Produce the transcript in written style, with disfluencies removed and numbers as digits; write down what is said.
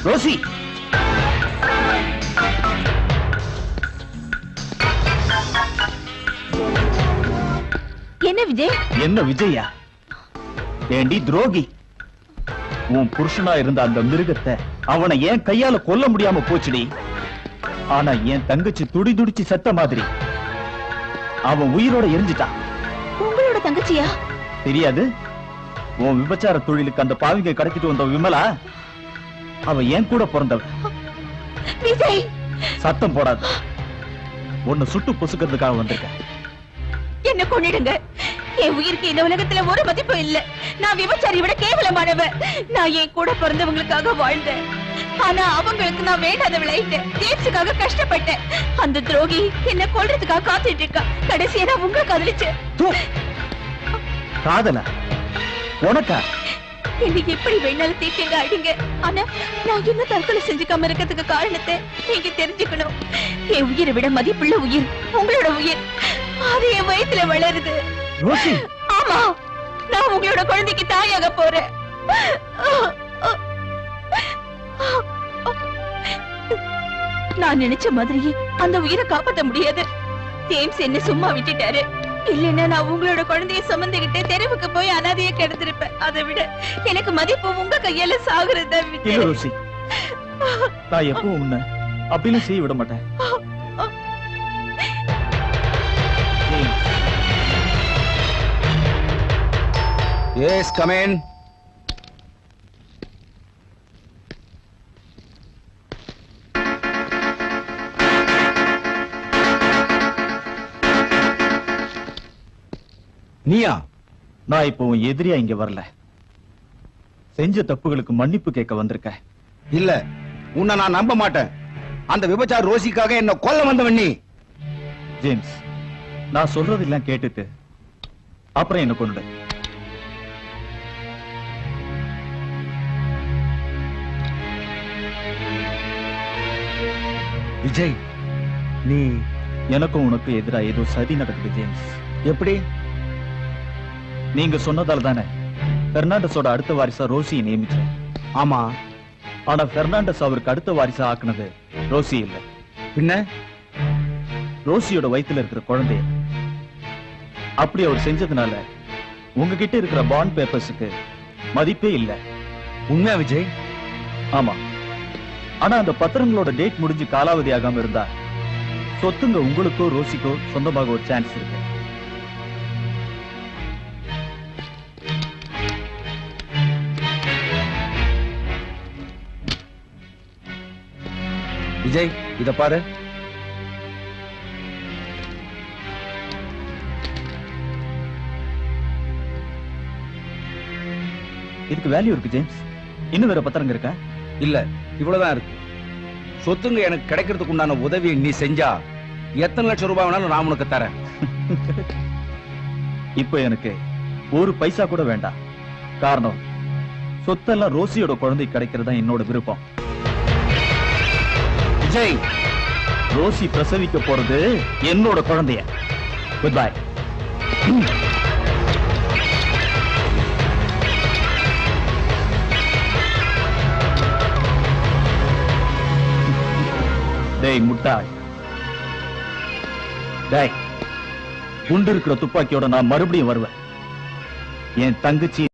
Rousey, என்ன விஜய்? என்ன விஜயா? ஏண்டி துரோகி, உன் புருஷனா இருந்த அந்த மிருகத்தை அவனை ஏன் கையால கொல்ல முடியாம போச்சுடி. ஆனா என் தங்கச்சி துடி துடிச்சு செத்த மாதிரி அவன் உயிரோட எரிஞ்சிட்டான். உங்களோட தங்கச்சியா? தெரியாது? உன் விபச்சார தொழிலுக்கு அந்த பாவிங்க கடத்திட்டு வந்த விமலா, அவ ஏன் கூட பிறந்தவ. விஜய், சத்தம் போடாது. உன்னை சுட்டு பொசுக்கிறதுக்காக வந்திருக்க. என்ன கொன்னிடுங்க. என் உயிருக்கு இந்த உலகத்துல ஒரு மதிப்பு இல்ல. நான் விபச்சாரி விட கேவலமானவ. நான் என் கூட பிறந்தவங்களுக்காக வாழ்ந்தேன். ஆனா அவங்களுக்கு நான் வேண்டாதவளாயிட்டேன். ஜேம்ஸுக்காக கஷ்டப்பட்டேன். அந்த துரோகி என்ன கொல்றதுக்காக காத்துட்டு இருக்கா. கடைசியா நான் உங்களை காதலிச்சேன். காதலா? உனக்கா? என்ன எப்படி வேணாலும் தீர்க்கங்க, அடிங்க. ஆனா நான் இன்னும் தற்கொலை செஞ்சுக்காம இருக்கிறதுக்கு காரணத்தை நீங்க தெரிஞ்சுக்கணும். என் உயிரை விட மதிப்புள்ள உயிர் உங்களோட உயிர். அது என் வயித்துல வளருது. ரோசி, ஆமா, நான் உங்களோட குழந்தைக்கு தாயாக போறேன். நான் நினைச்ச மாதிரியே அந்த உயிரை காப்பாற்ற முடியாது. ஜேம்ஸ் என்ன சும்மா விட்டுட்டாரு. இல்லன்னா நான் உங்களோட குழந்தைய சுமந்துகிட்டு தெருவுக்கு போய் அனாதைய கிடந்திருப்பேன். அதை விட எனக்கு மதிப்பு உங்க கையால சாகுறத இல்ல ரோசி, நான் எப்பவும் உன்னை அப்படின்னு செய்ய விட மாட்டேன். Yes, come in. நீயா? நான் இப்போ உன் எதிரியா இங்க வரல. செஞ்ச தப்புகளுக்கு மன்னிப்பு கேட்க வந்திருக்கேன். இல்ல, உன்னை நான் நம்ப மாட்டேன். அந்த விபச்சார ரோசிக்காக என்ன கொல்ல வந்தவன் நீ. ஜேம்ஸ், நான் சொல்றதெல்லாம் கேட்டுட்டு அப்புறம் என்ன கொண்டு. விஜய், நீ எனக்கும் உனக்கு எதிரா ஏதோ சதி நடக்குது ஜேம்ஸ். எப்படி? நீங்க சொன்னதால தானே பெர்னாண்டஸோட அடுத்த வாரிசா ரோசியை நியமிச்சேன். ஆமா, ஆனா பெர்னாண்டஸ் அவருக்கு அடுத்த வாரிசா ஆக்குனது ரோசி இல்ல. பின்ன? ரோசியோட வயித்துல இருக்கிற குழந்தைய. அப்படி அவர் செஞ்சதுனால உங்ககிட்ட இருக்கிற பாண்ட் பேப்பர்ஸுக்கு மதிப்பே இல்ல. உண்மையா விஜய்? ஆமா, ஆனா அந்த பத்திரங்களோட டேட் முடிஞ்சு காலாவதி ஆகாம இருந்தா சொத்துங்க உங்களுக்கோ ரோசிக்கோ சொந்தமாக ஒரு சான்ஸ் இருக்கு. விஜய், இத பாரு. இதுக்கு வேல்யூ இருக்கு ஜேம்ஸ். இன்னும் வேற பத்திரங்க இருக்கா? இல்ல, இவ்வளவுதான் இருக்கு. சொத்துங்க எனக்கு கிடைக்கிறதுக்கு உண்டான உதவியை நீ செஞ்சா எத்தனை லட்சம் ரூபாய் வேணாலும் நான் உனக்கு தரேன். இப்ப எனக்கு ஒரு பைசா கூட வேண்டாம். காரணம், சொத்தெல்லாம் ரோசியோட குழந்தை கிடைக்கிறதா என்னோட விருப்பம். விஜய், ரோசி பிரசவிக்க போறது என்னோட குழந்தைய. Good bye. டேய் முட்டாள், டேய், குண்டு இருக்கிற துப்பாக்கியோட நான் மறுபடியும் வருவேன். என் தங்கச்சி